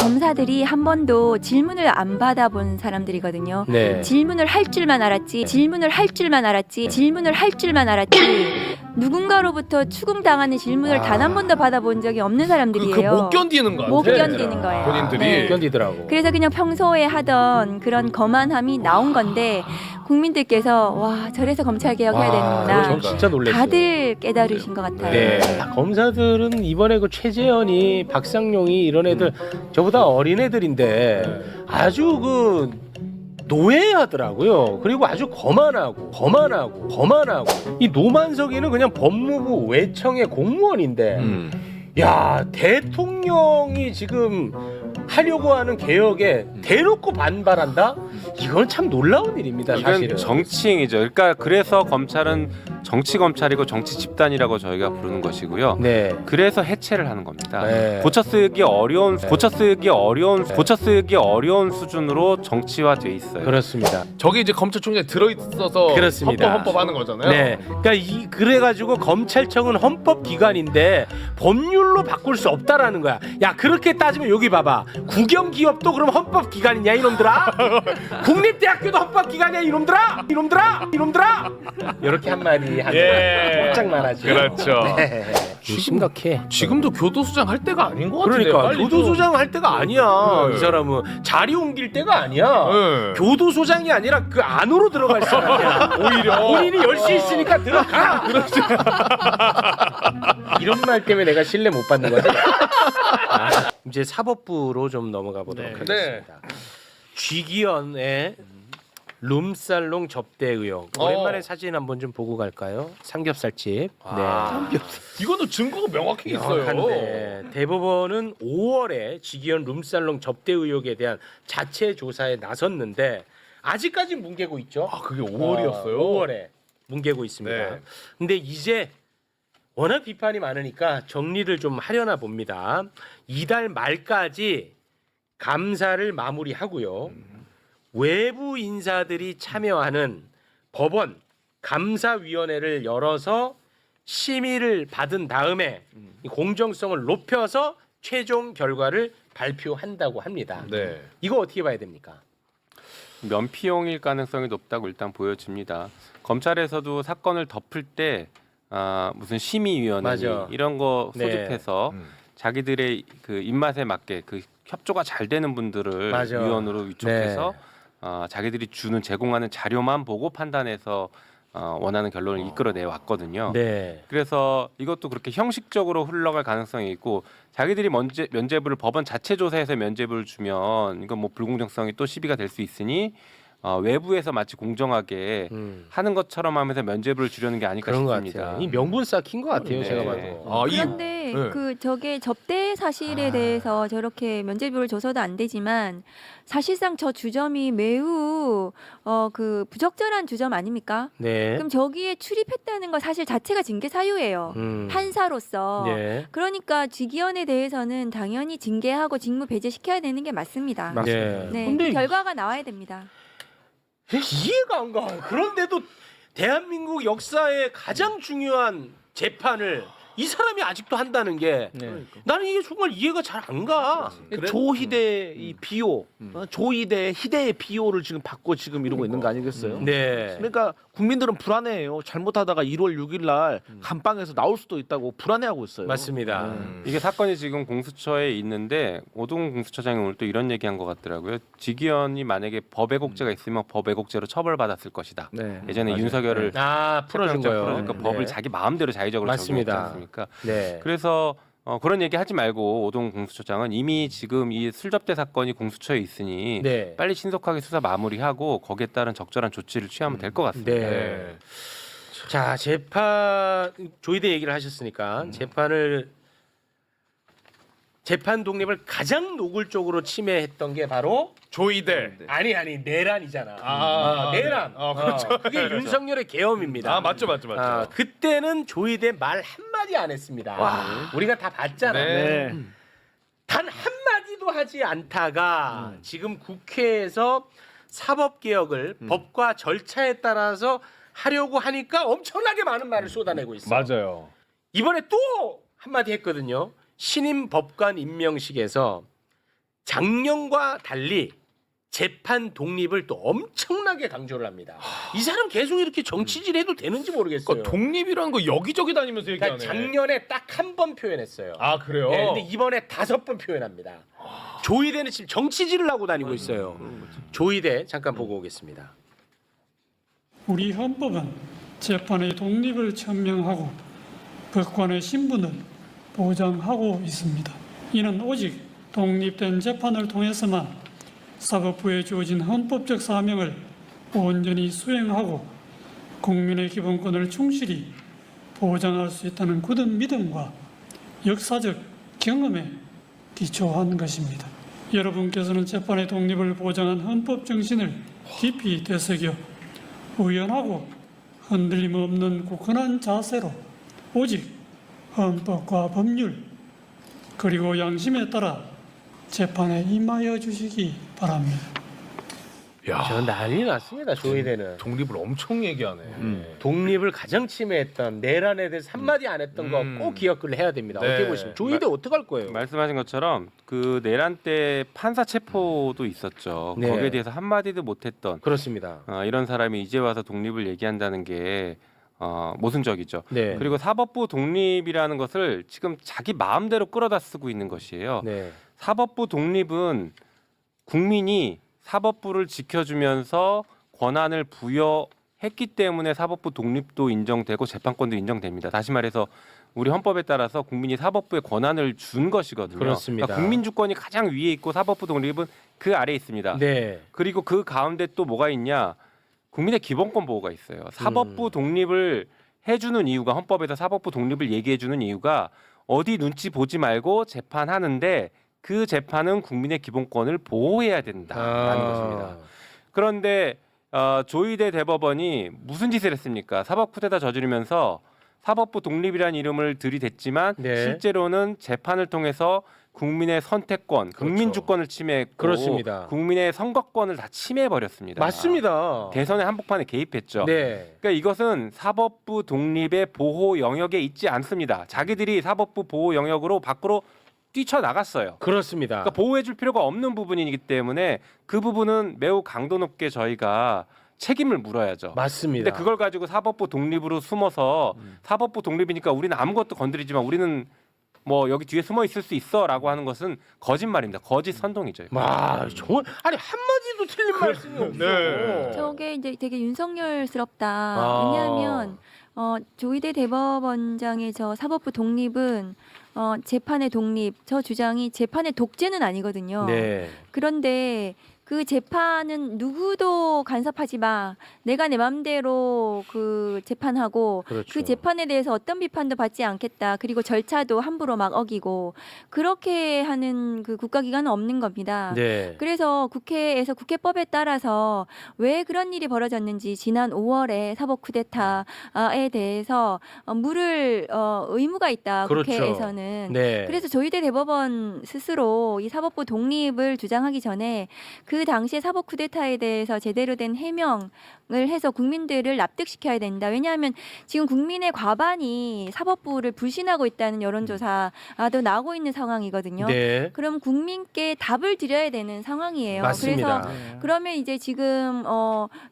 검사들이 한 번도 질문을 안 받아본 사람들이거든요. 네. 질문을 할 줄만 알았지, 질문을 할 줄만 알았지, 질문을 할 줄만 알았지. 누군가로부터 추궁당하는 질문을 단 한 번도 받아본 적이 없는 사람들이에요. 못 견디는 거 못 같아. 견디는 거예요. 본인들이. 네. 견디더라고. 그래서 그냥 평소에 하던 그런 거만함이 나온 건데 국민들께서 와 저래서 검찰 개혁해야 되는구나. 전 진짜 놀랐어요. 다들 깨달으신 것 같아요. 네. 검사들은 이번에 그 최재현이, 박상용이 이런 애들 저보다 어린 애들인데 아주 그 노예하더라고요. 그리고 아주 거만하고 이 노만석이는 그냥 법무부 외청의 공무원인데 야 대통령이 지금 하려고 하는 개혁에 대놓고 반발한다? 이건 참 놀라운 일입니다. 사실은. 이건 정치행위죠. 그러니까 그래서 검찰은 정치 검찰이고 정치 집단이라고 저희가 부르는 것이고요. 네. 그래서 해체를 하는 겁니다. 네. 고쳐 쓰기 어려운 수준으로 정치화돼 있어요. 그렇습니다. 저게 이제 검찰총장에 들어있어서 그렇습니다. 헌법하는 거잖아요. 네. 그러니까 그래가지고 검찰청은 헌법기관인데 법률로 바꿀 수 없다라는 거야. 야 그렇게 따지면 여기 봐봐. 국영기업도 그럼 헌법기관이냐 이놈들아? 국립대학교도 헌법기관이야 이놈들아? 이렇게 한마디 하면 예. 꼼짝만 하지. 그렇죠. 네. 심각해. 지금도 교도소장 할 때가 아닌 것 같은데. 그러니까 빨리 교도소장 할 때가 아니야. 네. 이 사람은 자리 옮길 때가 아니야. 네. 교도소장이 아니라 그 안으로 들어갈 사람이야. 오히려 본인이 열 수 있으니까 들어가. 그렇지. 이런 말 때문에 내가 신뢰 못 받는 거지. 이제 사법부로 좀 넘어가 보도록 네. 하겠습니다. 쥐기현의 룸살롱 접대 의혹. 오랜만에 사진 한번 좀 보고 갈까요? 삼겹살집. 네. 이거는 증거가 명확히 있어요. 명확한데 대법원은 5월에 쥐기현 룸살롱 접대 의혹에 대한 자체 조사에 나섰는데 아직까지 뭉개고 있죠. 아 그게 5월이었어요. 5월에 뭉개고 있습니다. 네. 근데 이제 워낙 비판이 많으니까 정리를 좀 하려나 봅니다. 이달 말까지 감사를 마무리하고요. 외부 인사들이 참여하는 법원 감사위원회를 열어서 심의를 받은 다음에 이 공정성을 높여서 최종 결과를 발표한다고 합니다. 네. 이거 어떻게 봐야 됩니까? 면피용일 가능성이 높다고 일단 보여집니다. 검찰에서도 사건을 덮을 때 무슨 심의위원회 맞아. 이런 거 네. 소집해서 자기들의 그 입맛에 맞게 그 협조가 잘 되는 분들을 맞아. 위원으로 위촉해서 자기들이 주는 제공하는 자료만 보고 판단해서 원하는 결론을 이끌어내 왔거든요. 네. 그래서 이것도 그렇게 형식적으로 흘러갈 가능성이 있고 자기들이 면죄부를 법원 자체 조사해서 면죄부를 주면 이건 뭐 불공정성이 또 시비가 될 수 있으니 외부에서 마치 공정하게 하는 것처럼 하면서 면죄부를 주려는 게 아닐까 그런 것 싶습니다. 같아요. 이 명분 쌓긴 것 같아요. 네. 제가 봐도. 그런데 네. 그 저게 접대 사실에 대해서 저렇게 면죄부를 줘서도 안 되지만 사실상 저 주점이 매우 그 부적절한 주점 아닙니까? 네. 그럼 저기에 출입했다는 거 사실 자체가 징계 사유예요. 판사로서. 네. 그러니까 쥐기현에 대해서는 당연히 징계하고 직무 배제시켜야 되는 게 맞습니다. 네. 네, 근데 그 결과가 나와야 됩니다. 이해가 안 가. 그런데도 대한민국 역사의 가장 중요한 재판을 이 사람이 아직도 한다는 게 나는 이게 정말 이해가 잘 안 가. 조희대 이 비호, 조희대 희대의 비호를 지금 받고 지금 이러고 있는 거 아니겠어요? 네. 그러니까 국민들은 불안해해요. 잘못하다가 1월 6일 날 감방에서 나올 수도 있다고 불안해하고 있어요. 맞습니다. 이게 사건이 지금 공수처에 있는데 오동훈 공수처장이 오늘 또 이런 얘기한 것 같더라고요. 지기현이 만약에 법 왜곡죄가 있으면 법 왜곡죄로 처벌받았을 것이다. 네. 예전에 맞아요. 윤석열을 풀어준 거예요. 풀어주니까 법을 자기 마음대로 자의적으로 맞습니다. 적용했지 않습니까? 네. 그래서 그런 얘기 하지 말고 오동훈 공수처장은 이미 지금 이 술접대 사건이 공수처에 있으니 네. 빨리 신속하게 수사 마무리하고 거기에 따른 적절한 조치를 취하면 될 것 같습니다. 네. 자, 재판 조희대 얘기를 하셨으니까 재판 독립을 가장 노골적으로 침해했던 게 바로 조이대. 아니 내란이잖아. 내란. 그렇죠. 그게 윤석열의 계엄입니다. 맞죠. 그때는 조희대 말 한마디 안 했습니다. 우리가 다 봤잖아. 네. 단 한마디도 하지 않다가 지금 국회에서 사법개혁을 법과 절차에 따라서 하려고 하니까 엄청나게 많은 말을 쏟아내고 있어요. 맞아요. 이번에 또 한마디 했거든요. 신임 법관 임명식에서 작년과 달리 재판 독립을 또 엄청나게 강조를 합니다. 이 사람 계속 이렇게 정치질 해도 되는지 모르겠어요. 그러니까 독립이라는 거 여기저기 다니면서 얘기하네. 그러니까 작년에 딱 한 번 표현했어요. 아 그래요? 네, 근데 이번에 5번 표현합니다. 조이대는 지금 정치질을 하고 다니고 있어요. 조이대 잠깐 보고 오겠습니다. 우리 헌법은 재판의 독립을 천명하고 법관의 신분을 보장하고 있습니다. 이는 오직 독립된 재판을 통해서만 사법부에 주어진 헌법적 사명을 온전히 수행하고 국민의 기본권을 충실히 보장할 수 있다는 굳은 믿음과 역사적 경험에 기초한 것입니다. 여러분께서는 재판의 독립을 보장한 헌법 정신을 깊이 되새겨 우연하고 흔들림 없는 굳건한 자세로 오직 헌법과 법률 그리고 양심에 따라 재판에 임하여 주시기 바랍니다. 야, 저 난리 났습니다. 조이대는. 독립을 엄청 얘기하네. 독립을 가장 침해했던 내란에 대해서 한마디 안 했던 거 꼭 기억을 해야 됩니다. 네. 어떻게 보시면 조이대 어떡할 거예요? 말씀하신 것처럼 그 내란 때 판사 체포도 있었죠. 네. 거기에 대해서 한마디도 못했던 그렇습니다. 이런 사람이 이제 와서 독립을 얘기한다는 게 모순적이죠. 네. 그리고 사법부 독립이라는 것을 지금 자기 마음대로 끌어다 쓰고 있는 것이에요. 네. 사법부 독립은 국민이 사법부를 지켜주면서 권한을 부여했기 때문에 사법부 독립도 인정되고 재판권도 인정됩니다. 다시 말해서 우리 헌법에 따라서 국민이 사법부에 권한을 준 것이거든요. 그렇습니다. 그러니까 국민 주권이 가장 위에 있고 사법부 독립은 그 아래에 있습니다. 네. 그리고 그 가운데 또 뭐가 있냐? 국민의 기본권 보호가 있어요. 사법부 독립을 해주는 이유가 헌법에서 사법부 독립을 얘기해주는 이유가 어디 눈치 보지 말고 재판하는데 그 재판은 국민의 기본권을 보호해야 된다라는 것입니다. 그런데 조이대 대법원이 무슨 짓을 했습니까? 사법 쿠데타 저지르면서 사법부 독립이라는 이름을 들이댔지만 네. 실제로는 재판을 통해서 국민의 선택권, 국민 주권을 침해했고 그렇습니다. 국민의 선거권을 다 침해해 버렸습니다. 맞습니다. 대선의 한복판에 개입했죠. 네. 그러니까 이것은 사법부 독립의 보호 영역에 있지 않습니다. 자기들이 사법부 보호 영역으로 밖으로 뛰쳐나갔어요. 그렇습니다. 그러니까 보호해줄 필요가 없는 부분이기 때문에 그 부분은 매우 강도 높게 저희가 책임을 물어야죠. 맞습니다. 근데 그걸 가지고 사법부 독립으로 숨어서 사법부 독립이니까 우리는 아무것도 건드리지만 우리는 뭐 여기 뒤에 숨어 있을 수 있어라고 하는 것은 거짓말입니다. 거짓 선동이죠. 와, 정말 아니 한마디도 틀린 말씀이 없어. 네. 저게 이제 되게 윤석열스럽다. 아. 왜냐하면 조이대 대법원장의 저 사법부 독립은 재판의 독립, 저 주장이 재판의 독재는 아니거든요. 네. 그런데 그 재판은 누구도 간섭하지 마. 내가 내 맘대로 그 재판하고 그렇죠. 그 재판에 대해서 어떤 비판도 받지 않겠다. 그리고 절차도 함부로 막 어기고 그렇게 하는 그 국가기관은 없는 겁니다. 네. 그래서 국회에서 국회법에 따라서 왜 그런 일이 벌어졌는지 지난 5월에 사법 쿠데타에 대해서 물을 의무가 있다. 그렇죠. 국회에서는. 네. 그래서 조이대 대법원 스스로 이 사법부 독립을 주장하기 전에 그 당시에 사법 쿠데타에 대해서 제대로 된 해명을 해서 국민들을 납득시켜야 된다. 왜냐하면 지금 국민의 과반이 사법부를 불신하고 있다는 여론조사도 나오고 있는 상황이거든요. 네. 그럼 국민께 답을 드려야 되는 상황이에요. 맞습니다. 그래서 그러면 이제 지금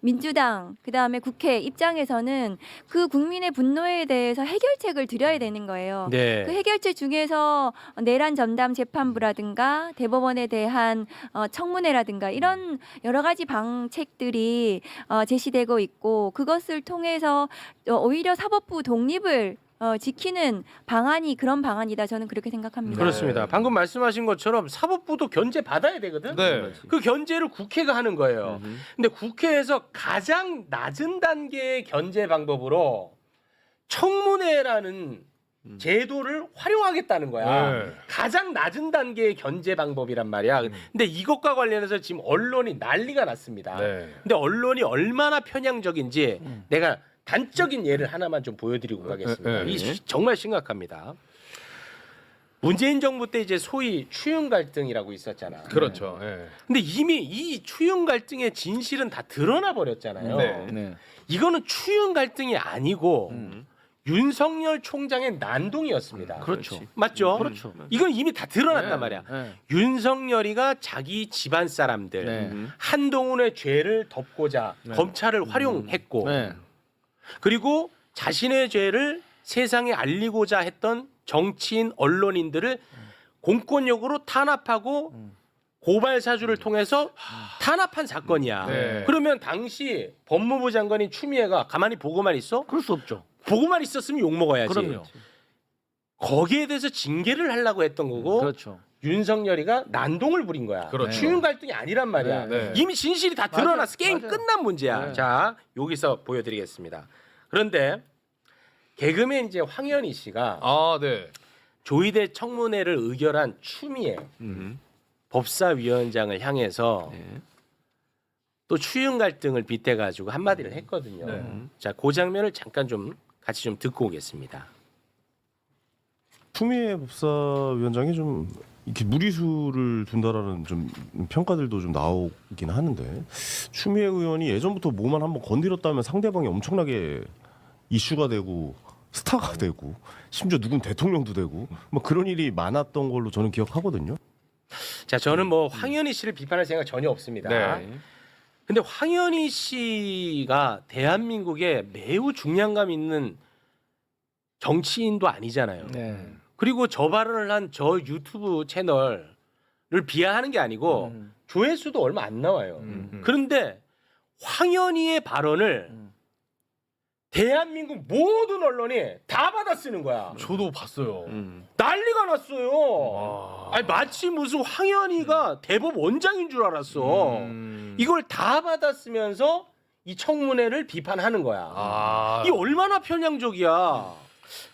민주당 그다음에 국회 입장에서는 그 국민의 분노에 대해서 해결책을 드려야 되는 거예요. 네. 그 해결책 중에서 내란 전담 재판부라든가 대법원에 대한 청문회라든가 이런 여러 가지 방책들이 제시되고 있고 그것을 통해서 오히려 사법부 독립을 지키는 방안이 그런 방안이다. 저는 그렇게 생각합니다. 그렇습니다. 방금 말씀하신 것처럼 사법부도 견제 받아야 되거든. 네. 그 견제를 국회가 하는 거예요. 근데 국회에서 가장 낮은 단계의 견제 방법으로 청문회라는 제도를 활용하겠다는 거야. 네. 가장 낮은 단계의 견제 방법이란 말이야. 근데 이것과 관련해서 지금 언론이 난리가 났습니다. 네. 근데 언론이 얼마나 편향적인지 내가 단적인 예를 하나만 좀 보여드리고 가겠습니다. 이 정말 심각합니다. 문재인 정부 때 이제 소위 추윤 갈등이라고 있었잖아. 그렇죠. 네. 근데 이미 이 추윤 갈등의 진실은 다 드러나 버렸잖아요. 네. 이거는 추윤 갈등이 아니고 윤석열 총장의 난동이었습니다. 그렇죠. 맞죠? 그렇죠. 이건 이미 다 드러났단 네. 말이야. 네. 윤석열이가 자기 집안 사람들 네. 한동훈의 죄를 덮고자 네. 검찰을 활용했고 네. 그리고 자신의 죄를 세상에 알리고자 했던 정치인 언론인들을 공권력으로 탄압하고 고발 사주를 통해서 탄압한 사건이야. 네. 그러면 당시 법무부 장관인 추미애가 가만히 보고만 있어? 그럴 수 없죠. 보고만 있었으면 욕 먹어야지. 그럼요. 거기에 대해서 징계를 하려고 했던 거고 그렇죠. 윤석열이가 난동을 부린 거야. 그렇죠. 추윤 갈등이 아니란 말이야. 네. 이미 진실이 다 드러났어. 게임 맞아요. 끝난 문제야. 네. 자, 여기서 보여드리겠습니다. 그런데 개그맨 이제 황현희 씨가 아, 네. 조희대 청문회를 의결한 추미애 법사위원장을 향해서 또 추윤 갈등을 빗대가지고 한마디를 했거든요. 네. 자, 그 장면을 잠깐 좀 같이 좀 듣고 오겠습니다. 추미애 법사위원장이 좀 이렇게 무리수를 둔다라는 좀 평가들도 좀 나오긴 하는데 추미애 의원이 예전부터 뭐만 한번 건드렸다면 상대방이 엄청나게 이슈가 되고 스타가 되고 심지어 누군 대통령도 되고 뭐 그런 일이 많았던 걸로 저는 기억하거든요. 자, 저는 뭐 황현희 씨를 비판할 생각 전혀 없습니다. 네. 근데 황현희 씨가 대한민국에 매우 중량감 있는 정치인도 아니잖아요. 네. 그리고 저 발언을 한 저 유튜브 채널을 비하하는 게 아니고 조회수도 얼마 안 나와요. 그런데 황현희의 발언을 대한민국 모든 언론이 다 받아 쓰는 거야. 저도 봤어요. 난리가 났어요. 와. 아니 마치 무슨 황현희가 대법 원장인 줄 알았어. 이걸 다 받아쓰면서 이 청문회를 비판하는 거야. 아. 이 얼마나 편향적이야.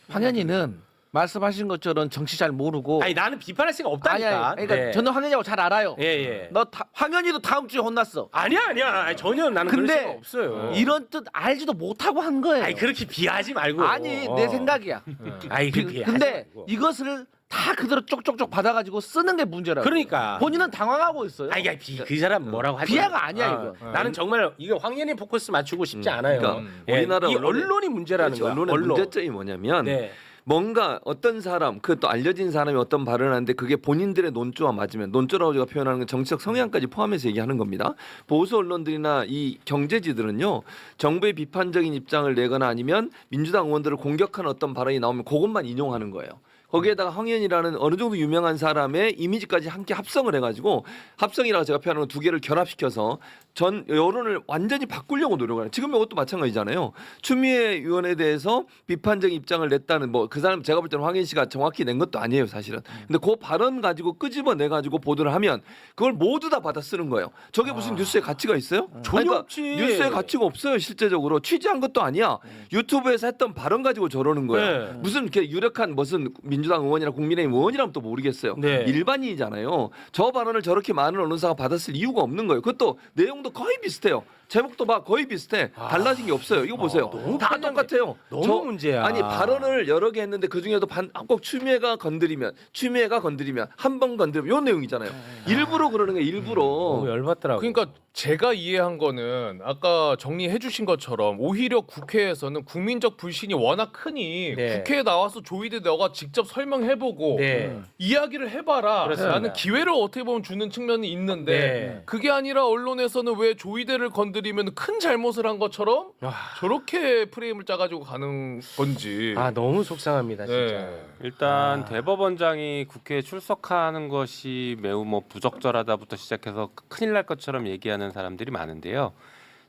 황현희는 말씀하신 것처럼 정치 잘 모르고 아니 나는 비판할 생각 아니, 없다니까. 아니, 그러니까 네. 저는 황현희하고 잘 알아요. 예 예. 황현희도 다음 주에 혼났어. 아니야. 아니, 전혀 나는 그럴 근데 생각 없어요. 이런 뜻 알지도 못하고 한 거예요. 아니 그렇게 비하지 말고. 아니, 내 생각이야. 아니 그렇게 하지 근데 말고. 이것을 다 그대로 쪽쪽쪽 받아가지고 쓰는 게 문제라고. 그러니까. 본인은 당황하고 있어요. 아니 그 사람 뭐라고 하지 비하가 말고. 아니야, 이거. 나는 정말 이거 황현희 포커스 맞추고 싶지 않아요. 그러니까 예, 우리나라 이 언론이 문제라는 그렇지, 거야. 언론의 언론. 문제점이 뭐냐면 네. 뭔가 어떤 사람 그것도 알려진 사람이 어떤 발언을 하는데 그게 본인들의 논조와 맞으면 논조라고 제가 표현하는 건 정치적 성향까지 포함해서 얘기하는 겁니다. 보수 언론들이나 이 경제지들은요 정부의 비판적인 입장을 내거나 아니면 민주당 의원들을 공격하는 어떤 발언이 나오면 그것만 인용하는 거예요. 거기에다가 황현이라는 어느 정도 유명한 사람의 이미지까지 함께 합성을 해가지고 합성이라고 제가 표현하는 건 두 개를 결합시켜서 전 여론을 완전히 바꾸려고 노력을 해요. 지금 이것도 마찬가지잖아요. 추미애 의원에 대해서 비판적인 입장을 냈다는 뭐 그 사람 제가 볼 때는 황현 씨가 정확히 낸 것도 아니에요 사실은. 근데 그 발언 가지고 끄집어내 가지고 보도를 하면 그걸 모두 다 받아 쓰는 거예요. 저게 무슨 뉴스의 가치가 있어요? 전혀 없지. 뉴스의 가치가 없어요 실제적으로. 취재한 것도 아니야. 유튜브에서 했던 발언 가지고 저러는 거야. 네. 무슨 이렇게 유력한 무슨 민주당 의원이나 국민의힘 의원이라면 또 모르겠어요. 네. 일반인이잖아요. 저 발언을 저렇게 많은 언론사가 받았을 이유가 없는 거예요. 그것도 내용도 거의 비슷해요. 제목도 봐 거의 비슷해. 달라진 게 없어요. 이거 보세요. 너무 다 편향돼. 똑같아요. 너무 문제야. 아니 발언을 여러 개 했는데 그 중에도 꼭 추미애가 건드리면 한 번 건드리면 요 내용이잖아요. 일부러 그러는 게 일부러. 너무 열받더라고. 그러니까 제가 이해한 거는 아까 정리해 주신 것처럼 오히려 국회에서는 국민적 불신이 워낙 크니 네. 국회에 나와서 조희대 너가 직접 설명해보고 네. 이야기를 해봐라 그렇습니다. 라는 기회를 어떻게 보면 주는 측면이 있는데 네. 그게 아니라 언론에서는 왜 조희대를 건드리면 큰 잘못을 한 것처럼 저렇게 프레임을 짜가지고 가는 건지 아 너무 속상합니다 진짜. 네. 일단 대법원장이 국회에 출석하는 것이 매우 뭐 부적절하다부터 시작해서 큰일 날 것처럼 얘기하는 사람들이 많은데요.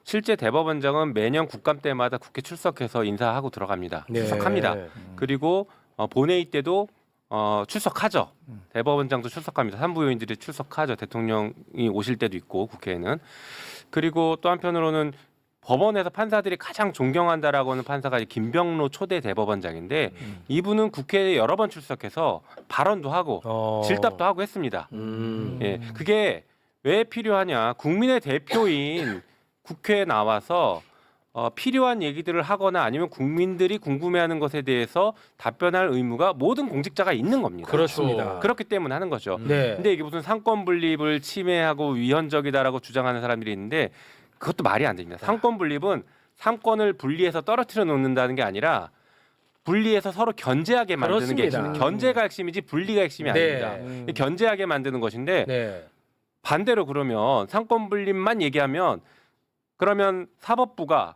실제 대법원장은 매년 국감 때마다 국회 출석해서 인사하고 들어갑니다. 네. 출석합니다. 그리고 본회의 때도 출석하죠. 대법원장도 출석합니다. 산부요인들이 출석하죠. 대통령이 오실 때도 있고 국회에는. 그리고 또 한편으로는 법원에서 판사들이 가장 존경한다라고 하는 판사가 김병로 초대 대법원장인데 이분은 국회에 여러 번 출석해서 발언도 하고 질답도 하고 했습니다. 예, 그게 왜 필요하냐? 국민의 대표인 국회에 나와서 필요한 얘기들을 하거나 아니면 국민들이 궁금해하는 것에 대해서 답변할 의무가 모든 공직자가 있는 겁니다. 그렇습니다. 그렇기 때문에 하는 거죠. 네. 근데 이게 무슨 상권 분립을 침해하고 위헌적이다라고 주장하는 사람들이 있는데 그것도 말이 안 됩니다. 상권 분립은 상권을 분리해서 떨어뜨려 놓는다는 게 아니라 분리해서 서로 견제하게 만드는 게 그렇습니다. 핵심. 견제가 핵심이지 분리가 핵심이 네. 아닙니다. 견제하게 만드는 것인데 네. 반대로 그러면 상권 분립만 얘기하면 그러면 사법부가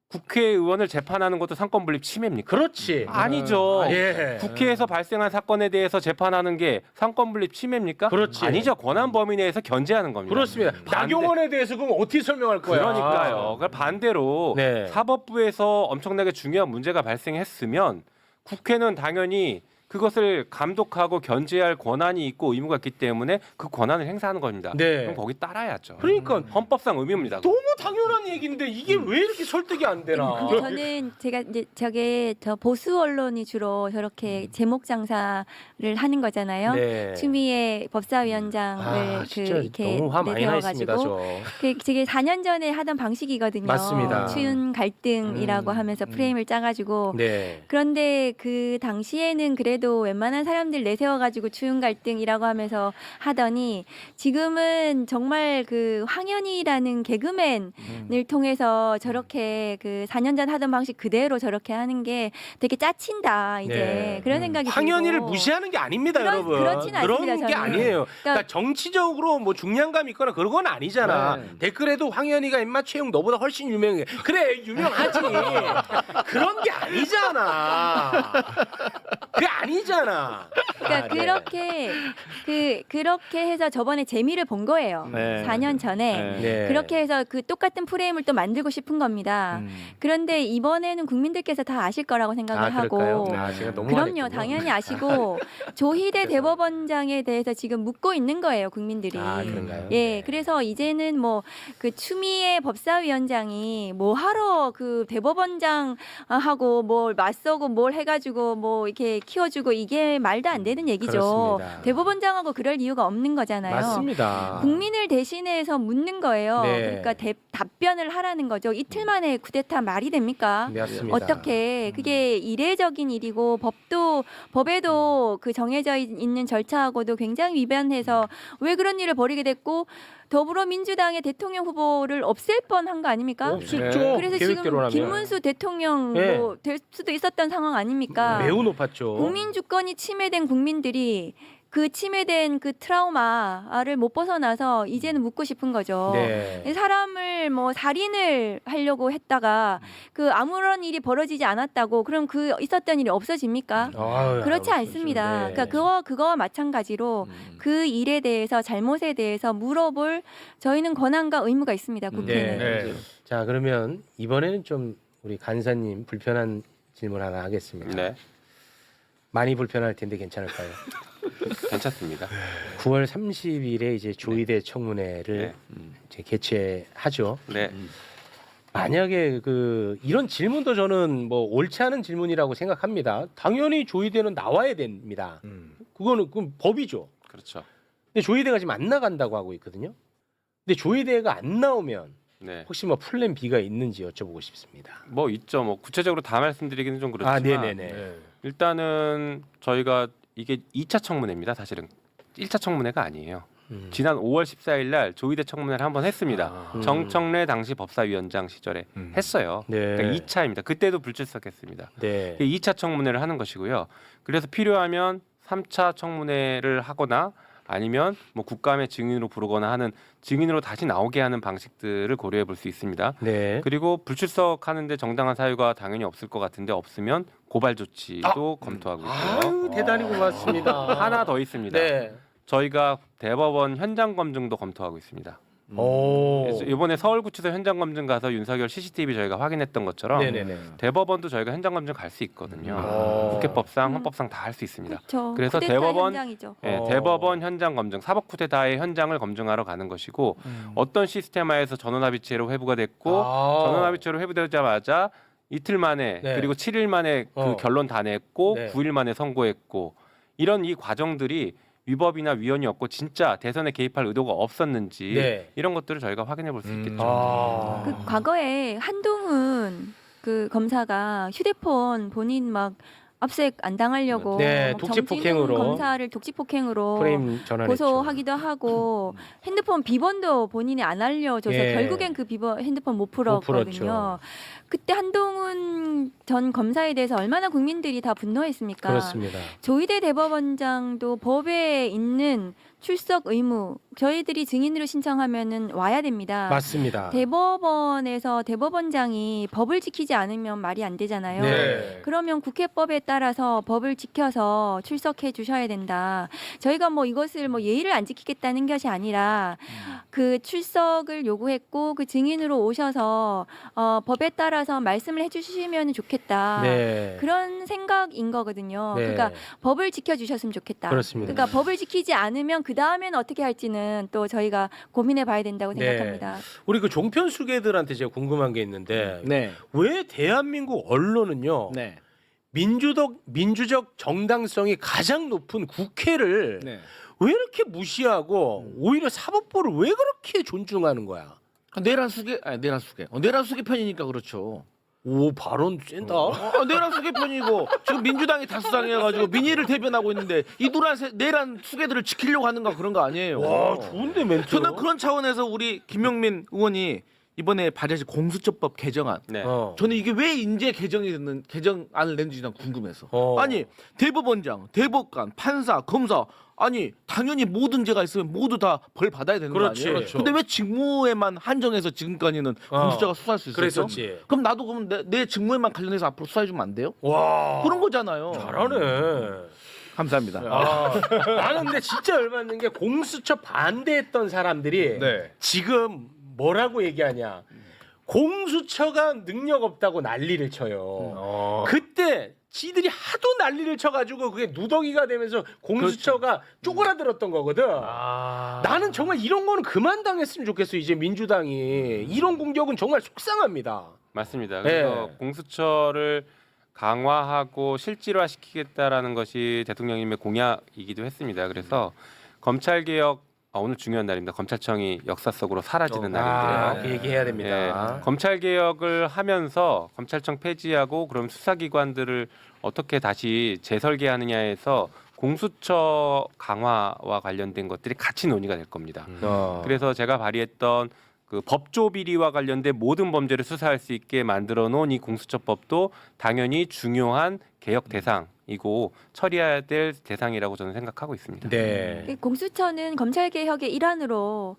국회의원을 재판하는 것도 상권 분립 침해입니까? 그렇지. 아니죠. 예. 국회에서 발생한 사건에 대해서 재판하는 게 상권 분립 침해입니까? 그렇지. 아니죠. 권한 범위 내에서 견제하는 겁니다. 그렇습니다. 반대. 나경원에 대해서 그럼 어떻게 설명할 거야? 그러니까요. 그러니까 반대로 네. 사법부에서 엄청나게 중요한 문제가 발생했으면 국회는 당연히 그것을 감독하고 견제할 권한이 있고 의무가 있기 때문에 그 권한을 행사하는 겁니다. 네. 그럼 거기 따라야죠. 그러니까 헌법상 의무입니다. 너무 당연한 얘기인데 이게 왜 이렇게 설득이 안 되나? 근데 저는 제가 이제 저게 저 보수 언론이 주로 저렇게 제목 장사를 하는 거잖아요. 네. 추미애 법사위원장을 아, 진짜 이렇게 너무 화 많이 나 있습니다, 내세워가지고 저. 그게 4년 전에 하던 방식이거든요. 맞습니다. 추윤 갈등이라고 하면서 프레임을 짜가지고 네. 그런데 그 당시에는 그래도 웬만한 사람들 내세워가지고 추윤 갈등이라고 하면서 하더니 지금은 정말 그 황현희라는 개그맨을 통해서 저렇게 그 4년 전 하던 방식 그대로 저렇게 하는 게 되게 짜친다 이제 네. 그런 생각이 황현희를 들고. 무시하는 게 아닙니다, 여러분. 그렇진 그런 않습니다, 게 저는. 아니에요. 그러니까 정치적으로 뭐 중량감 있거나 그런 건 아니잖아. 네. 댓글에도 황현희가 임마 최용 너보다 훨씬 유명해. 그래 유명하지. 그런 게 아니잖아. 그게 아니잖아. 그러니까 아, 네. 그렇게 해서 저번에 재미를 본 거예요. 네. 4년 전에 네. 그렇게 해서 그 똑같은 프레임을 또 만들고 싶은 겁니다. 그런데 이번에는 국민들께서 다 아실 거라고 생각을 그럴까요? 하고 아, 제가 너무 그럼요, 화냈군요. 당연히 아시고 조희대 대법원장에 대해서 지금 묻고 있는 거예요, 국민들이. 아, 그런가요? 예, 네. 그래서 이제는 뭐 그 추미애 법사위원장이 뭐 하러 그 대법원장 하고 뭘 맞서고 뭘 해가지고 뭐 이렇게 키워주고 이게 말도 안 되는 얘기죠. 그렇습니다. 대법원장하고 그럴 이유가 없는 거잖아요. 맞습니다. 국민을 대신해서 묻는 거예요. 네. 그러니까 답변을 하라는 거죠. 이틀 만에 쿠데타 말이 됩니까? 맞습니다. 어떻게 그게 이례적인 일이고 법에도 그 정해져 있는 절차하고도 굉장히 위반해서 왜 그런 일을 벌이게 됐고 더불어민주당의 대통령 후보를 없앨 뻔한 거 아닙니까? 없었죠. 그래서 계획대로라면. 지금 김문수 대통령 네. 뭐 될 수도 있었던 상황 아닙니까? 매우 높았죠. 국민 주권이 침해된 국민들이 그 침해된 그 트라우마를 못 벗어나서 이제는 묻고 싶은 거죠. 네. 사람을 뭐 살인을 하려고 했다가 그 아무런 일이 벌어지지 않았다고 그럼 그 있었던 일이 없어집니까? 아유, 그렇지 아유, 않습니다. 네. 그러니까 그거와 마찬가지로 그 일에 대해서 잘못에 대해서 물어볼 저희는 권한과 의무가 있습니다. 국회는. 네. 자, 그러면 이번에는 좀 우리 간사님 불편한 질문 하나 하겠습니다. 네, 많이 불편할 텐데 괜찮을까요? 괜찮습니다. 9월 30일에 이제 조의대 청문회를 이제 개최하죠. 네, 만약에 그 이런 질문도 저는 뭐 옳지 않은 질문이라고 생각합니다. 당연히 조의대는 나와야 됩니다. 그거는 그럼 법이죠. 그렇죠. 근데 조의대가 지금 안 나간다고 하고 있거든요. 근데 조의대가 안 나오면 네, 혹시 뭐 플랜 B가 있는지 여쭤보고 싶습니다. 뭐 있죠. 뭐 구체적으로 다 말씀드리기는 좀 그렇지만 아, 네네네. 일단은 저희가 이게 2차 청문회입니다. 사실은 1차 청문회가 아니에요. 지난 5월 14일 날 조의대 청문회를 한번 했습니다. 정청래 당시 법사위원장 시절에 했어요. 네. 그러니까 2차입니다. 그때도 불출석했습니다. 네. 2차 청문회를 하는 것이고요. 그래서 필요하면 3차 청문회를 하거나 아니면 뭐 국감의 증인으로 부르거나 하는 증인으로 다시 나오게 하는 방식들을 고려해 볼 수 있습니다. 네. 그리고 불출석하는데 정당한 사유가 당연히 없을 것 같은데 없으면 고발 조치도 검토하고 있고요. 아유, 대단히 고맙습니다. 하나 더 있습니다. 네. 저희가 대법원 현장 검증도 검토하고 있습니다. 오. 그래서 이번에 서울구치소 현장 검증 가서 윤석열 CCTV 저희가 확인했던 것처럼 네네네. 대법원도 저희가 현장 검증 갈 수 있거든요. 국회법상, 헌법상 다 할 수 있습니다. 그렇죠. 그래서 쿠데타 대법원 현장이죠. 예, 대법원 현장 검증, 사법 쿠데타의 현장을 검증하러 가는 것이고 어떤 시스템하에서 전원합의체로 회부가 됐고 전원합의체로 회부되자마자 이틀 만에 네. 그리고 7일 만에 그 결론 다 냈고 네. 9일 만에 선고했고 이런 이 과정들이 위법이나 위헌이 없고 진짜 대선에 개입할 의도가 없었는지 네. 이런 것들을 저희가 확인해 볼 수 있겠죠. 그 과거에 한동훈 그 검사가 휴대폰 본인 막 압수색 안 당하려고 네, 뭐 독재 정진웅 폭행으로. 검사를 독재 폭행으로 프레임 전환했죠. 고소하기도 하고 핸드폰 비번도 본인이 안 알려줘서 예. 결국엔 그 비번 핸드폰 못 풀었죠. 풀었거든요. 그때 한동훈 전 검사에 대해서 얼마나 국민들이 다 분노했습니까? 그렇습니다. 조희대 대법원장도 법에 있는 출석 의무 저희들이 증인으로 신청하면은 와야 됩니다. 맞습니다. 대법원에서 대법원장이 법을 지키지 않으면 말이 안 되잖아요. 네. 그러면 국회법에 따라서 법을 지켜서 출석해 주셔야 된다. 저희가 뭐 이것을 뭐 예의를 안 지키겠다는 것이 아니라 그 출석을 요구했고 그 증인으로 오셔서 법에 따라서 말씀을 해주시면 좋겠다. 네. 그런 생각인 거거든요. 네. 그러니까 법을 지켜주셨으면 좋겠다. 그렇습니다. 그러니까 법을 지키지 않으면 그 다음에는 어떻게 할지는 또 저희가 고민해봐야 된다고 네. 생각합니다. 우리 그 종편 수계들한테 제가 궁금한 게 있는데 네. 왜 대한민국 언론은요 네. 민주적 정당성이 가장 높은 국회를 네. 왜 이렇게 무시하고 오히려 사법부를 왜 그렇게 존중하는 거야? 내란 수계 내란 수계 편이니까 그렇죠. 오 발언 센다. 내란 수계 편이고 지금 민주당이 다수당해가지고 민의를 대변하고 있는데 이 내란 수계들을 지키려고 하는가 그런 거 아니에요. 와 좋은데 멘트. 저는 그런 차원에서 우리 김용민 의원이 이번에 발의하신 공수처법 개정안. 네. 저는 이게 왜 인제 개정안을 냈는지 난 궁금해서. 어. 아니 대법원장, 대법관, 판사, 검사 아니 당연히 모든 죄가 있으면 모두 다 벌 받아야 되는 그렇지. 거 아니에요? 그렇죠. 근데 왜 직무에만 한정해서 지금까지는 공수처가 수사할 수 있었죠? 그랬었지. 그럼 나도 그럼 내 직무에만 관련해서 앞으로 수사해 주면 안 돼요? 와 그런 거잖아요. 잘하네. 감사합니다. 아, 나는 근데 진짜 열받는 게 공수처 반대했던 사람들이 네. 지금 뭐라고 얘기하냐. 공수처가 능력 없다고 난리를 쳐요. 그때 지들이 하도 난리를 쳐가지고 그게 누더기가 되면서 공수처가 쪼그라들었던 거거든. 나는 정말 이런 거는 그만 당했으면 좋겠어. 이제 민주당이 이런 공격은 정말 속상합니다. 맞습니다. 그래서 네. 공수처를 강화하고 실질화시키겠다라는 것이 대통령님의 공약이기도 했습니다. 그래서 검찰 개혁 오늘 중요한 날입니다. 검찰청이 역사 속으로 사라지는 날인데요. 그 얘기해야 됩니다. 검찰 개혁을 하면서 검찰청 폐지하고 그럼 수사기관들을 어떻게 다시 재설계하느냐에서 공수처 강화와 관련된 것들이 같이 논의가 될 겁니다. 그래서 제가 발의했던 그 법조 비리와 관련된 모든 범죄를 수사할 수 있게 만들어 놓은 이 공수처법도 당연히 중요한 개혁 대상이고 처리해야 될 대상이라고 저는 생각하고 있습니다. 네. 공수처는 검찰 개혁의 일환으로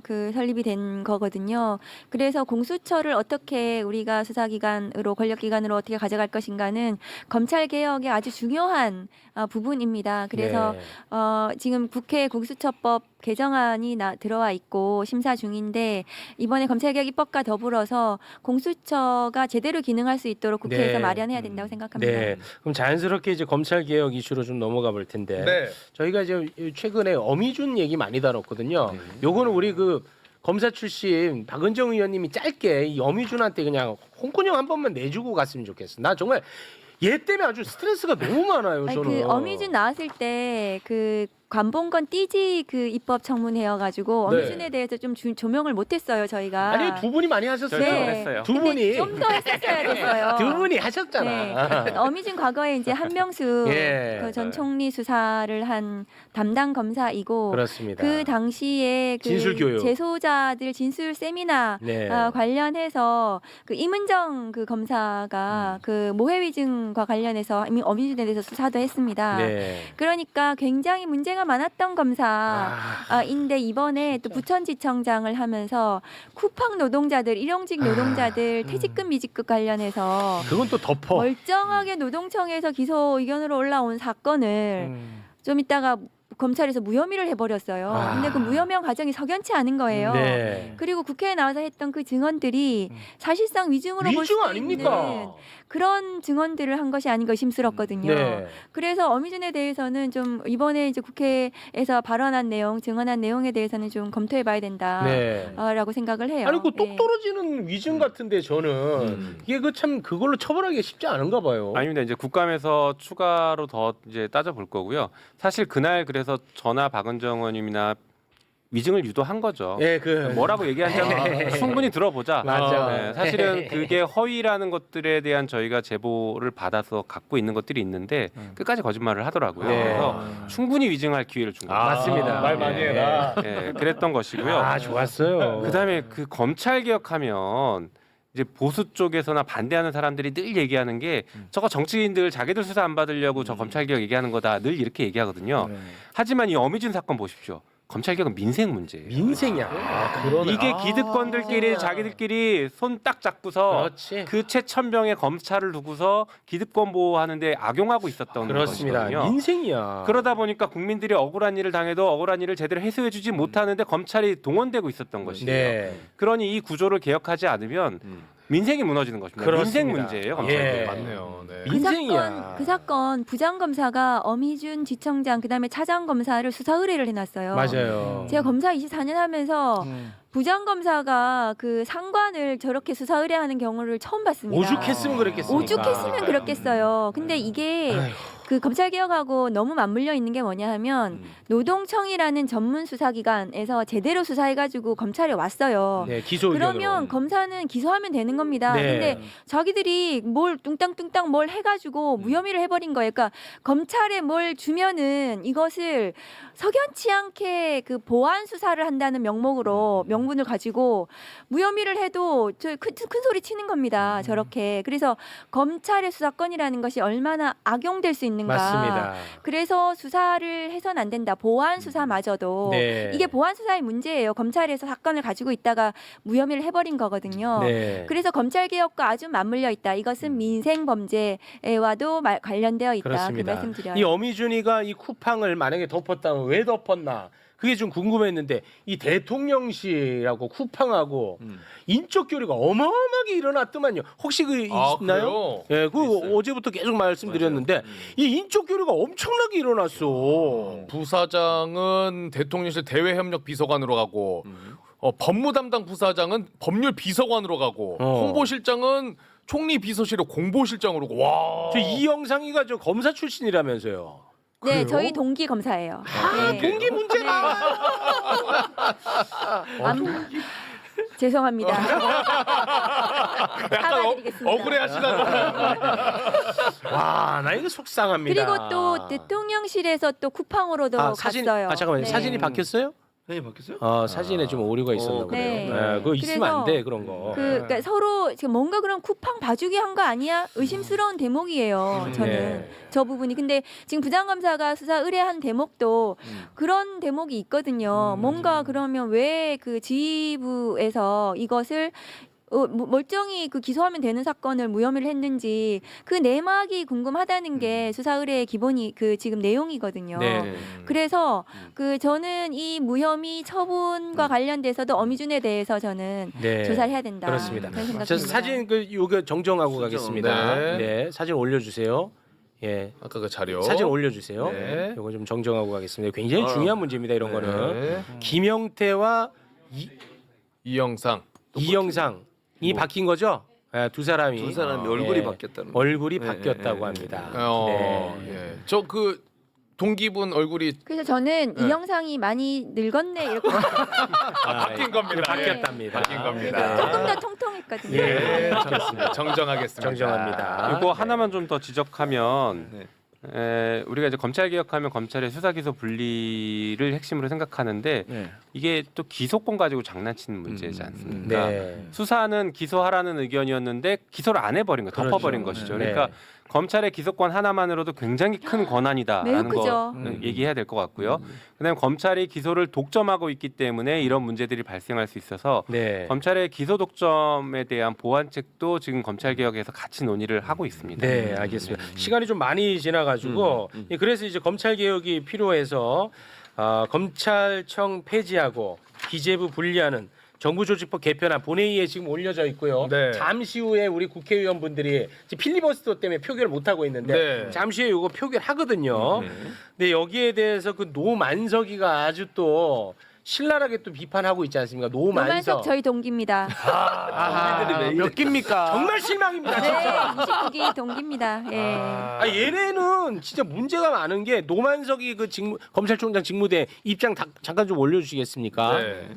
그 설립이 된 거거든요. 그래서 공수처를 어떻게 우리가 수사기관으로 권력기관으로 어떻게 가져갈 것인가는 검찰 개혁의 아주 중요한 부분입니다. 그래서 네. 지금 국회 공수처법 개정안이 들어와 있고 심사 중인데 이번에 검찰개혁 입법과 더불어서 공수처가 제대로 기능할 수 있도록 국회에서 네. 마련해야 된다고 생각합니다. 네. 그럼 자연스럽게 이제 검찰 개혁 이슈로 좀 넘어가 볼 텐데. 네. 저희가 이제 최근에 어미준 얘기 많이 다뤘거든요. 요거는 우리 그 검사 출신 박은정 의원님이 짧게 이 어미준한테 그냥 홍군형 한 번만 내주고 갔으면 좋겠어. 나 정말 얘 때문에 아주 스트레스가 너무 많아요. 아니, 저는. 그 어미준 나왔을 때 그 관봉건 띠지 그 입법 청문회여가지고 네. 어미준에 대해서 좀 조명을 못했어요 저희가. 아니 두 분이 많이 하셨어요. 저희도 네. 했어요. 두 분이 좀 더 했었어야 됐어요. 두 분이 하셨잖아. 네. 어미준 과거에 이제 한명수 예. 그 전 총리 수사를 한 담당 검사이고 그렇습니다. 그 당시에 그 진술 교육. 재소자들 진술 세미나 네. 관련해서 그 임은정 그 검사가 그 모해 위증과 관련해서 어미준에 대해서 수사도 했습니다. 네. 그러니까 굉장히 문제가 많았던 검사인데 이번에 또 부천지청장을 하면서 쿠팡 노동자들, 일용직 노동자들 퇴직금 미직급 관련해서 그건 또 덮어. 멀쩡하게 노동청에서 기소 의견으로 올라온 사건을 좀 이따가 검찰에서 무혐의를 해버렸어요. 근데 그 무혐의한 과정이 석연치 않은 거예요. 네. 그리고 국회에 나와서 했던 그 증언들이 사실상 위증으로 볼 위증 수 있는 아닙니까? 그런 증언들을 한 것이 아닌가 의심스럽거든요. 네. 그래서 어미준에 대해서는 좀 이번에 이제 국회에서 발언한 내용, 증언한 내용에 대해서는 좀 검토해봐야 된다. 네. 라고 생각을 해요. 아니 그 똑 네. 떨어지는 위증 같은데 저는 이게 그 참 그걸로 처벌하기 쉽지 않은가 봐요. 아닙니다. 이제 국감에서 추가로 더 이제 따져볼 거고요. 사실 그날 그래서 저나 박은정 의원님이나 위증을 유도한 거죠. 예, 그 뭐라고 얘기하냐면 충분히 들어보자. 맞아. 네, 사실은 그게 허위라는 것들에 대한 저희가 제보를 받아서 갖고 있는 것들이 있는데 끝까지 거짓말을 하더라고요. 네. 그래서 충분히 위증할 기회를 준 겁니다. 맞습니다. 말 많이 해라. 예, 그랬던 것이고요. 아, 좋았어요. 그다음에 그 검찰 개혁하면 이제 보수 쪽에서나 반대하는 사람들이 늘 얘기하는 게 저거 정치인들 자기들 수사 안 받으려고 저 검찰 개혁 얘기하는 거다 늘 이렇게 얘기하거든요. 하지만 이 어미준 사건 보십시오. 검찰 개혁은 민생 문제예요. 민생이야. 아, 그러네. 이게 기득권들끼리 자기들끼리 손 딱 잡고서 그렇지. 그 최천병에 검찰을 두고서 기득권 보호하는데 악용하고 있었던 그렇습니다. 것이거든요. 민생이야. 그러다 보니까 국민들이 억울한 일을 당해도 억울한 일을 제대로 해소해주지 못하는데 검찰이 동원되고 있었던 것이에요. 네. 그러니 이 구조를 개혁하지 않으면 민생이 무너지는 것입니다. 민생 그렇습니다. 문제예요. 검찰 예. 개혁. 맞네요. 네. 민생이야. 그 사건 부장검사가 어미준 지청장 그다음에 차장검사를 수사 의뢰를 해놨어요. 맞아요. 제가 검사 24년 하면서 부장검사가 그 상관을 저렇게 수사 의뢰하는 경우를 처음 봤습니다. 오죽했으면 그랬겠습니까? 오죽했으면 그렇겠어요. 근데 이게 아휴. 그 검찰 개혁하고 너무 맞물려 있는 게 뭐냐 하면 노동청이라는 전문 수사기관에서 제대로 수사해가지고 검찰에 왔어요. 네, 기소 의견으로. 그러면 검사는 기소하면 되는 겁니다. 네. 근데 자기들이 뭘 뚱땅뚱땅 뭘 해가지고 무혐의를 해버린 거예요. 그러니까 검찰에 뭘 주면은 이것을 석연치 않게 그 보안 수사를 한다는 명목으로 명분을 가지고 무혐의를 해도 저 큰 소리 치는 겁니다. 저렇게. 그래서 검찰의 수사권이라는 것이 얼마나 악용될 수 있는가. 맞습니다. 그래서 수사를 해서는 안 된다. 보안 수사마저도 네. 이게 보안 수사의 문제예요. 검찰에서 사건을 가지고 있다가 무혐의를 해버린 거거든요. 네. 그래서 검찰 개혁과 아주 맞물려 있다. 이것은 민생 범죄와도 관련되어 있다. 그렇습니다. 그 말씀드려요. 이 어미준이가 이 쿠팡을 만약에 덮었다면 왜 덮었나? 그게 좀 궁금했는데 이 대통령실하고 쿠팡하고 인적 교류가 어마어마하게 일어났더만요. 혹시 그 아, 있나요? 그래요? 예, 그 어제부터 계속 말씀드렸는데 이 인적 교류가 엄청나게 일어났어. 부사장은 대통령실 대외협력 비서관으로 가고 법무 담당 부사장은 법률 비서관으로 가고 홍보실장은 총리 비서실의 공보실장으로 가고 와. 저 이영상이가 저 검사 출신이라면서요. 네, 그래요? 저희 동기 검사예요. 네. 동기 문제가. 죄송합니다. 약간 사과드리겠습니다. 억울해하시나. 와, 나 이거 속상합니다. 그리고 또 대통령실에서 또 쿠팡으로도 사진, 갔어요. 잠깐만요. 네. 사진이 바뀌었어요? 사진이 바뀌었어요? 사진에 좀 오류가 있었나 보네요. 네. 네, 그거 있으면 안 돼, 그런 거. 그러니까 서로 지금 뭔가 그런 쿠팡 봐주기 한 거 아니야? 의심스러운 대목이에요. 저는 네. 저 부분이. 근데 지금 부장검사가 수사 의뢰한 대목도 그런 대목이 있거든요. 뭔가 그러면 왜 그 지휘부에서 이것을 멀쩡히 그 기소하면 되는 사건을 무혐의를 했는지 그 내막이 궁금하다는 게 수사 의뢰의 기본이 그 지금 내용이거든요. 네. 그래서 그 저는 이 무혐의 처분과 관련돼서도 어미준에 대해서 저는 네. 조사를 해야 된다. 그렇습니다. 그런 생각입니다. 저 사진 그 요거 정정하고 가겠습니다. 네. 네, 사진 올려주세요. 예, 아까 그 자료. 사진 올려주세요. 네. 요거 좀 정정하고 가겠습니다. 굉장히 중요한 문제입니다. 이런 거는 네. 김영태와 이영상. 이영상이 바뀐 거죠? 예, 두 사람이 두 사람이 얼굴이 예, 바뀌었다는 얼굴이 네, 바뀌었다고 네, 합니다. 네. 네. 저 그 동기분 얼굴이 그래서 저는 네. 이 영상이 많이 늙었네 이렇게 바뀐 겁니다. 바뀌었답니다. 바뀐 겁니다. 조금 더 통통했거든요. 예, 정정하겠습니다. 정정합니다. 이거 네. 하나만 좀 더 지적하면 우리가 이제 검찰 개혁하면 검찰의 수사 기소 분리를 핵심으로 생각하는데 이게 또 기소권 가지고 장난치는 문제지 않습니까? 네. 수사는 기소하라는 의견이었는데 기소를 안 해버린 거, 덮어버린 것이죠. 그러니까 검찰의 기소권 하나만으로도 굉장히 큰 권한이다라는 매우 크죠. 거 얘기해야 될 것 같고요. 그다음에 검찰이 기소를 독점하고 있기 때문에 이런 문제들이 발생할 수 있어서 네. 검찰의 기소 독점에 대한 보완책도 지금 검찰 개혁에서 같이 논의를 하고 있습니다. 네, 알겠습니다. 시간이 좀 많이 지나가지고 예, 그래서 이제 검찰 개혁이 필요해서 검찰청 폐지하고 기재부 분리하는 정부조직법 개편안 본회의에 지금 올려져 있고요. 네. 잠시 후에 우리 국회의원분들이 지금 필리버스터 때문에 표결을 못 하고 있는데 네. 잠시 후에 이거 표결하거든요. 근데 여기에 대해서 그 노만석이가 아주 또 신랄하게 또 비판하고 있지 않습니까? 노만석. 노만석 저희 동기입니다. 몇 기입니까? 정말 실망입니다. 진짜. 네, 29기 동기입니다. 예. 얘네는 진짜 문제가 많은 게 노만석이 그 검찰총장 직무대 입장 잠깐 좀 올려주시겠습니까? 네.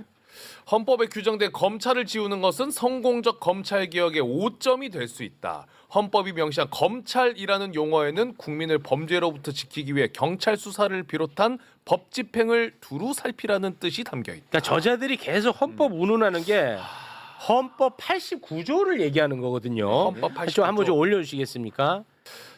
헌법에 규정된 검찰을 지우는 것은 성공적 검찰 개혁의 오점이 될 수 있다. 헌법이 명시한 검찰이라는 용어에는 국민을 범죄로부터 지키기 위해 경찰 수사를 비롯한 법 집행을 두루 살피라는 뜻이 담겨 있다. 그러니까 저자들이 계속 헌법 운운하는 게 헌법 89조를 얘기하는 거거든요. 헌법 89조. 좀 한번 좀 올려주시겠습니까?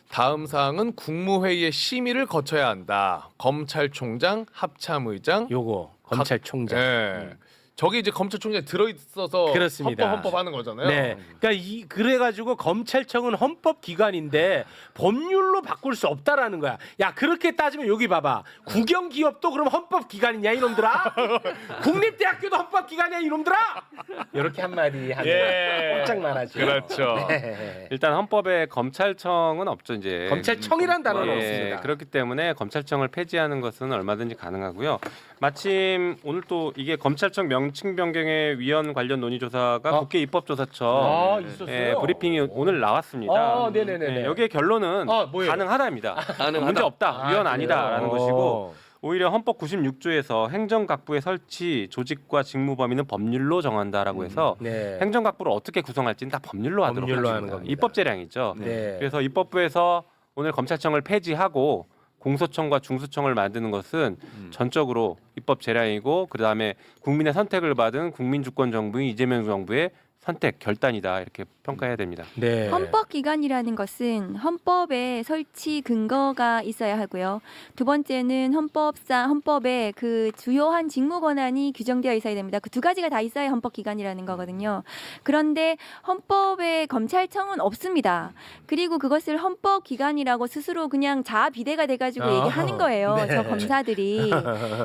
다음 사항은 국무회의의 심의를 거쳐야 한다. 검찰총장, 합참의장, 요거 검찰총장. 예. 저게 이제 검찰총장에 들어있어서 그렇습니다. 헌법 하는 거잖아요. 네, 그러니까 그래가지고 검찰청은 헌법 기관인데 법률로 바꿀 수 없다라는 거야. 야 그렇게 따지면 여기 봐봐. 국영 기업도 그럼 헌법 기관이냐 이놈들아? 국립대학교도 헌법 기관이야 이놈들아? 이렇게 한마디 하면 예. 꼼짝 말하죠. 그렇죠. 네. 일단 헌법에 검찰청은 없죠 이제. 검찰청이란 단어는 예, 없습니다. 그렇기 때문에 검찰청을 폐지하는 것은 얼마든지 가능하고요. 마침 오늘 또 이게 검찰청 명칭 변경의 위헌 관련 논의조사가 국회 입법조사처 있었어요. 브리핑이 오늘 나왔습니다. 네네네. 여기에 결론은 뭐예요? 가능하다입니다. 가능하다. 문제 없다. 위헌 아니다라는 그래요? 것이고 오히려 헌법 96조에서 행정각부의 설치, 조직과 직무 범위는 법률로 정한다라고 해서 네. 행정각부를 어떻게 구성할지는 다 법률로 하도록 법률로 하겠습니다. 하는 겁니다. 입법 재량이죠. 네. 그래서 입법부에서 오늘 검찰청을 폐지하고 공소청과 중수청을 만드는 것은 전적으로 입법 재량이고 그다음에 국민의 선택을 받은 국민주권정부인 이재명 정부의 선택 결단이다 이렇게 평가해야 됩니다. 네. 헌법기관이라는 것은 헌법에 설치 근거가 있어야 하고요. 두 번째는 헌법에 그 주요한 직무 권한이 규정되어 있어야 됩니다. 그 두 가지가 다 있어야 헌법기관이라는 거거든요. 그런데 헌법에 검찰청은 없습니다. 그리고 그것을 헌법기관이라고 스스로 그냥 자아비대가 돼가지고 얘기하는 거예요. 네. 저 검사들이.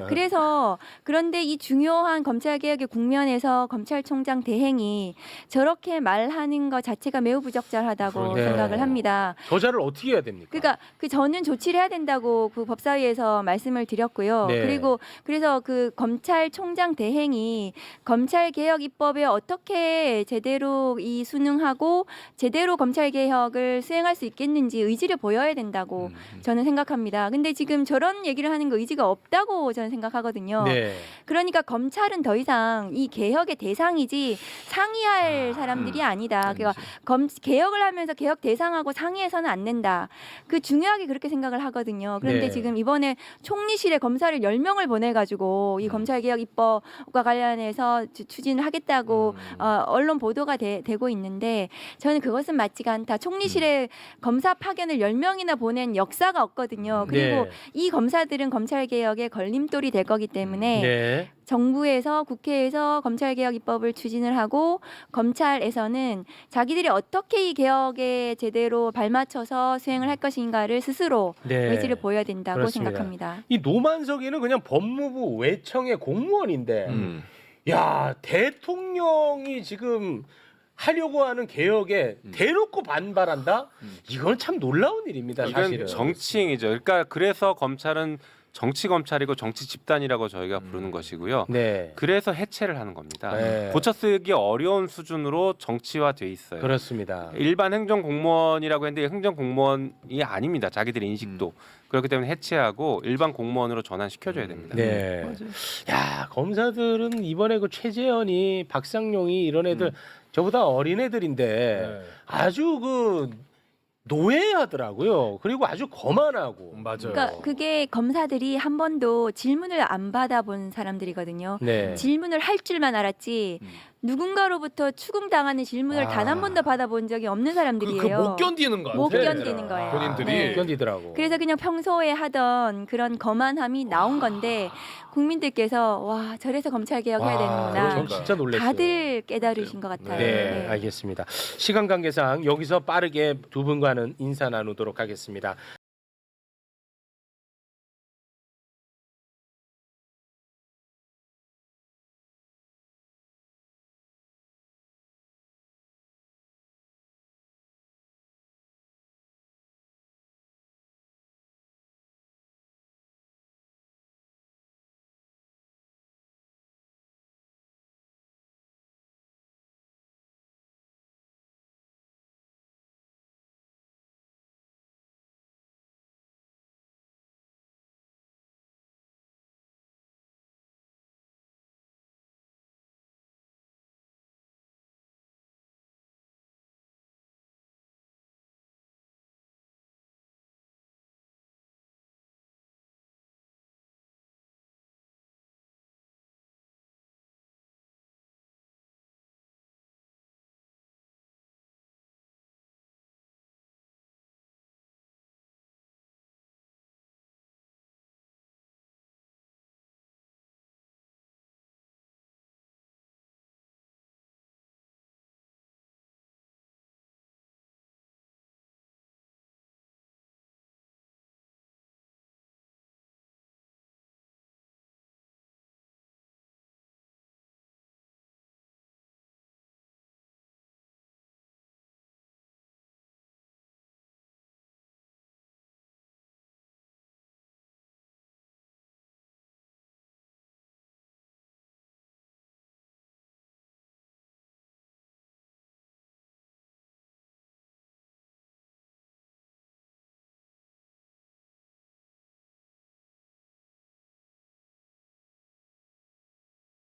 그래서 그런데 이 중요한 검찰개혁의 국면에서 검찰총장 대행이 저렇게 말하는 것 자체가 매우 부적절하다고 네. 생각을 합니다. 저자를 어떻게 해야 됩니까? 그러니까 저는 조치를 해야 된다고 그 법사위에서 말씀을 드렸고요. 네. 그리고 그래서 그 검찰총장 대행이 검찰개혁 입법에 어떻게 제대로 이 순응하고 제대로 검찰개혁을 수행할 수 있겠는지 의지를 보여야 된다고 저는 생각합니다. 근데 지금 저런 얘기를 하는 거 의지가 없다고 저는 생각하거든요. 네. 그러니까 검찰은 더 이상 이 개혁의 대상이지 상의할 사람들이 아니다. 그러니까 개혁을 하면서 개혁 대상하고 상의해서는 안 된다. 그 중요하게 그렇게 생각을 하거든요. 그런데 네. 지금 이번에 총리실에 검사를 10명을 보내가지고 이 검찰개혁 입법과 관련해서 추진을 하겠다고 언론 보도가 되고 있는데 저는 그것은 맞지가 않다. 총리실에 검사 파견을 10명이나 보낸 역사가 없거든요. 그리고 네. 이 검사들은 검찰개혁의 걸림돌이 될 거기 때문에 네. 정부에서 국회에서 검찰개혁 입법을 추진을 하고 검찰에서는 자기들이 어떻게 이 개혁에 제대로 발맞춰서 수행을 할 것인가를 스스로 네. 의지를 보여야 된다고 그렇습니다. 생각합니다. 이 노만석이는 그냥 법무부 외청의 공무원인데 야 대통령이 지금 하려고 하는 개혁에 대놓고 반발한다? 이건 참 놀라운 일입니다. 사실은. 이건 정치행위죠. 그러니까 그래서 검찰은 정치 검찰이고 정치 집단이라고 저희가 부르는 것이고요. 네. 그래서 해체를 하는 겁니다. 네. 고쳐쓰기 어려운 수준으로 정치화돼 있어요. 그렇습니다. 일반 행정 공무원이라고 했는데 행정 공무원이 아닙니다. 자기들의 인식도 그렇기 때문에 해체하고 일반 공무원으로 전환시켜줘야 됩니다. 네. 야 검사들은 이번에 그 최재현이 박상용이 이런 애들 저보다 어린 애들인데 아주 그 노예하더라고요. 그리고 아주 거만하고. 맞아요. 그러니까 그게 검사들이 한 번도 질문을 안 받아본 사람들이거든요. 네. 질문을 할 줄만 알았지 누군가로부터 추궁당하는 질문을 단 한 번도 받아본 적이 없는 사람들이에요. 못 견디는 거야. 못 견디는 거예요. 본인들이. 네. 견디더라고. 그래서 그냥 평소에 하던 그런 거만함이 나온 건데 국민들께서 와 저래서 검찰 개혁해야 되는구나. 전 진짜 놀랐어요. 다들 깨달으신 것 같아요. 네, 알겠습니다. 시간 관계상 여기서 빠르게 두 분과는 인사 나누도록 하겠습니다.